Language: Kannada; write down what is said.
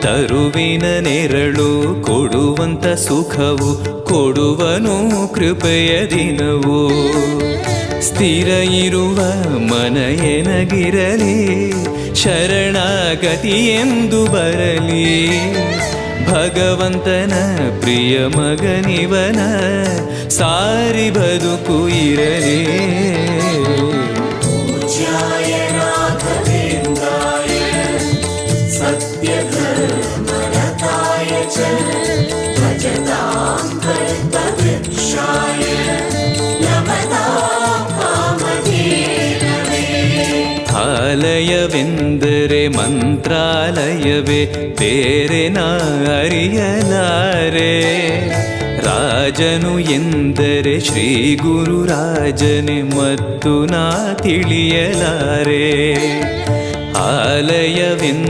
ತರುವಿನ ನೆರಳು ಕೊಡುವಂತ ಸುಖವು ಕೊಡುವನು ಕೃಪೆಯ ದಿನವು. ಸ್ಥಿರ ಇರುವ ಮನ ಎನಗಿರಲಿ, ಶರಣಾಗತಿ ಎಂದು ಬರಲಿ. ಭಗವಂತನ ಪ್ರಿಯ ಮಗನಿವನ, ಸಾರಿ ಬದುಕು ಇರಲಿ. ಆಲಯವೆಂದರೆ ಮಂತ್ರಾಲಯವೇ, ಬೇರೆ ನಾ ಅರಿಯಲಾರೆ. ರಾಜನು ಎಂದರೆ ಶ್ರೀ ಗುರು ರಾಜನೇ, ಮತ್ತು ನಾ ತಿಳಿಯಲಾರೆ. ಆಲಯವೆಂದರೆ